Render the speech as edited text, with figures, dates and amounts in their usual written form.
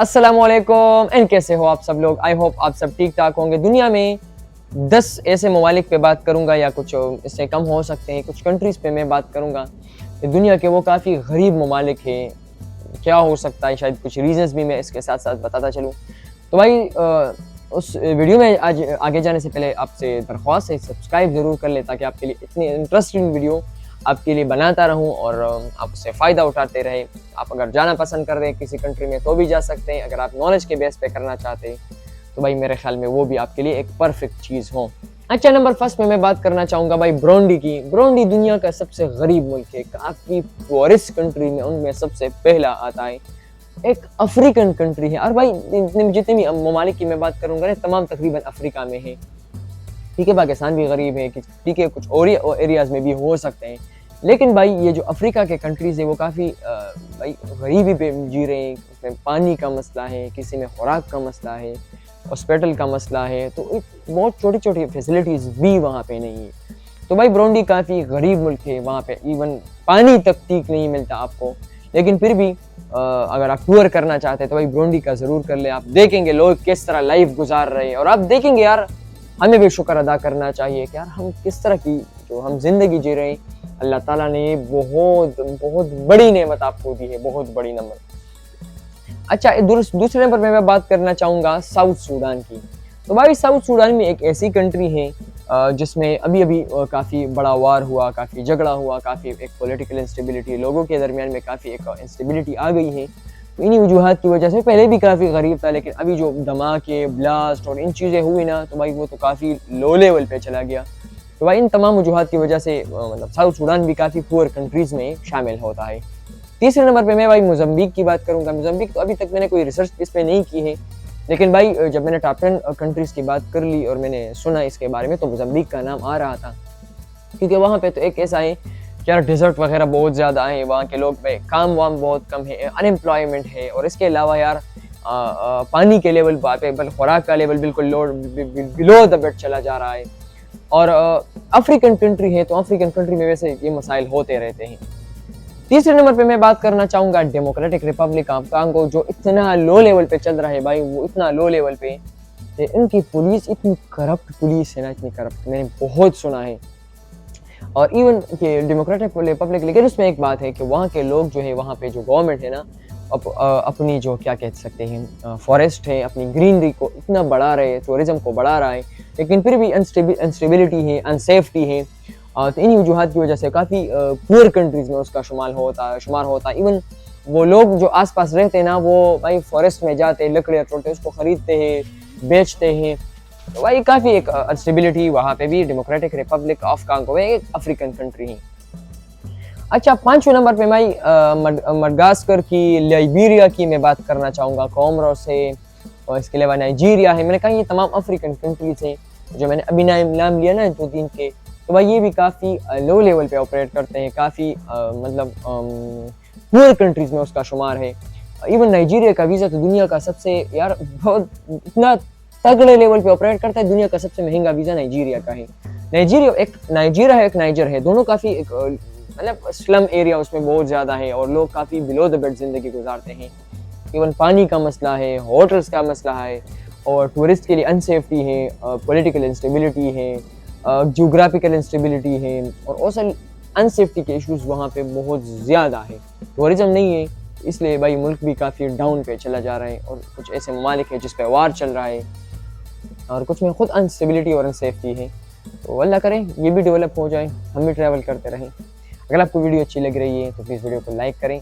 अस्सलामुअलैकुम एंड कैसे हो आप सब लोग। आई होप आप सब ठीक ठाक होंगे। दुनिया में 10 ऐसे ममालिक पे बात करूंगा या कुछ इससे कम हो सकते हैं, कुछ कंट्रीज़ पे मैं बात करूंगा। दुनिया के वो काफ़ी गरीब ममालिक हैं। क्या हो सकता है, शायद कुछ रीज़न्स भी मैं इसके साथ साथ बताता चलूँ। तो भाई उस वीडियो में आज आगे जाने से पहले आपसे दरख्वास्त है, सब्सक्राइब ज़रूर कर लें ताकि आपके लिए इतनी इंटरेस्टिंग वीडियो आपके लिए बनाता रहूं और आप उससे फ़ायदा उठाते रहे। आप अगर जाना पसंद कर रहे हैं किसी कंट्री में तो भी जा सकते हैं। अगर आप नॉलेज के बेस पे करना चाहते हैं तो भाई मेरे ख्याल में वो भी आपके लिए एक परफेक्ट चीज़ हो। अच्छा, नंबर फर्स्ट में मैं बात करना चाहूँगा भाई ब्रोंडी की। ब्रोंडी दुनिया का सबसे गरीब मुल्क है, काफ़ी पुअरेस्ट कंट्री में उनमें सबसे पहला आता है। एक अफ्रीकन कंट्री है और भाई जितने भी ममालिक की मैं बात करूँगा ना, तमाम तकरीबन अफ्रीका में है। ठीक है, पाकिस्तान भी गरीब है, ठीक है, कुछ और एरियाज़ में भी हो सकते हैं। लेकिन भाई ये जो अफ्रीका के कंट्रीज़ है वो काफ़ी भाई गरीबी पे जी रहे हैं। उसमें पानी का मसला है, किसी में खुराक का मसला है, हॉस्पिटल का मसला है, तो एक बहुत छोटी-छोटी फैसिलिटीज़ भी वहाँ पे नहीं है। तो भाई ब्रोंडी काफ़ी गरीब मुल्क है, वहाँ पे इवन पानी तक ठीक नहीं मिलता आपको। लेकिन फिर भी अगर आप टूर करना चाहते हैं तो भाई ब्रोंडी का ज़रूर कर लें। आप देखेंगे लोग किस तरह लाइफ गुजार रहे हैं और आप देखेंगे यार हमें भी शुक्र अदा करना चाहिए कि यार हम किस तरह की जो हम ज़िंदगी जी रहे हैं, अल्लाह ताला ने बहुत बहुत बड़ी नेमत आपको दी है, बहुत बड़ी नेमत। अच्छा, दूसरे नंबर पे मैं बात करना चाहूँगा साउथ सूडान की। तो भाई साउथ सूडान में एक ऐसी कंट्री है जिसमें अभी-अभी काफ़ी बड़ा वार हुआ, काफ़ी झगड़ा हुआ, काफ़ी एक पॉलिटिकल इंस्टेबिलिटी, लोगों के दरमियान में काफ़ी एक इंस्टेबिलिटी आ गई है। तो इन्हीं वजूहात की वजह से पहले भी काफ़ी गरीब था, लेकिन अभी जो धमाके, ब्लास्ट और इन चीज़ें हुई ना, तो भाई वो तो काफ़ी लो लेवल पे चला गया। तो भाई इन तमाम वजूहात की वजह से मतलब साउथ सूडान भी काफ़ी पुअर कंट्रीज़ में शामिल होता है। तीसरे नंबर पे मैं भाई मोज़ाम्बिक की बात करूँगा। मोज़ाम्बिक तो अभी तक मैंने कोई रिसर्च इस पे नहीं की है, लेकिन भाई जब मैंने टॉप 10 कंट्रीज़ की बात कर ली और मैंने सुना इसके बारे में तो मोज़ाम्बिक का नाम आ रहा था। क्योंकि वहाँ पे तो एक ऐसा है कि यार डेज़र्ट वगैरह बहुत ज़्यादा है, वहाँ के लोग में काम-वाम बहुत कम है, अनएम्प्लॉयमेंट है और इसके अलावा यार पानी के लेवल वहाँ पे खुराक का लेवल बिल्कुल लो बिलो द बेल्ट चला जा रहा है। और अफ्रीकन कंट्री है तो अफ्रीकन कंट्री में वैसे ये मसाइल होते रहते हैं। तीसरे नंबर पे मैं बात करना चाहूँगा डेमोक्रेटिक रिपब्लिक ऑफ कांगो, जो इतना लो लेवल पे चल रहा है भाई, वो इतना लो लेवल पे इनकी पुलिस इतनी करप्ट पुलिस है ना, इतनी करप्ट मैंने बहुत सुना है। और इवन कि डेमोक्रेटिक रिपब्लिक, लेकिन उसमें एक बात है कि वहाँ के लोग जो है, वहाँ पे जो गवर्नमेंट है ना, अपनी जो क्या कह सकते हैं फॉरेस्ट है, अपनी ग्रीनरी को इतना बढ़ा रहे हैं, टूरिज्म को बढ़ा रहा है, लेकिन फिर भी अनस्टेबिलिटी है, अनसेफ्टी है। तो इन्हीं वजूहात की वजह से काफ़ी पुअर कंट्रीज़ में उसका शुमार होता है। इवन वो लोग जो आस-पास रहते हैं ना, वो भाई फॉरेस्ट में जाते हैं, लकड़ियाँ तोड़ते हैं, उसको खरीदते हैं, बेचते हैं। तो भाई काफ़ी एक अनस्टेबिलिटी वहाँ पे भी डेमोक्रेटिक रिपब्लिक ऑफ कांगो है, एक अफ्रीकन कंट्री है। अच्छा, 5वें नंबर पे भाई मडागास्कर की, लाइबेरिया की मैं बात करना चाहूँगा, कोमोरोस है और इसके अलावा नाइजीरिया है। मैंने कहा ये तमाम अफ्रीकन कंट्रीज़ हैं, जो मैंने अभी नाम लिया ना 2-3 के, तो भाई ये भी काफ़ी लो लेवल पे ऑपरेट करते हैं, काफ़ी मतलब पुअर कंट्रीज़ में उसका शुमार है। इवन नाइजीरिया का वीज़ा तो दुनिया का सबसे यार बहुत इतना तगड़े लेवल पे ऑपरेट करता है, दुनिया का सबसे महंगा वीज़ा नाइजीरिया का है। नाइजीरिया है, एक नाइजर है, दोनों काफ़ी एक मतलब स्लम एरिया उसमें बहुत ज़्यादा है और लोग काफ़ी बिलो द बेल्ट ज़िंदगी गुजारते हैं। इवन पानी का मसला है, होटल्स का मसला है और टूरिस्ट के लिए अनसेफ्टी है, पॉलिटिकल इंस्टेबिलिटी है, ज्योग्राफिकल इंस्टेबिलिटी है और ओसल अनसेफ्टी के इश्यूज़ वहाँ पे बहुत ज़्यादा है। टूरिज़्म नहीं है, इसलिए भाई मुल्क भी काफ़ी डाउन पे चला जा रहा है और कुछ ऐसे ममालिक हैं जिस पे वार चल रहा है और कुछ में खुद अनस्टेबिलिटी और अनसेफ्टी है। तो अल्लाह करे ये भी डेवलप हो जाए, हम भी ट्रैवल करते रहें। अगर आपको वीडियो अच्छी लग रही है तो प्लीज़ वीडियो को लाइक करें।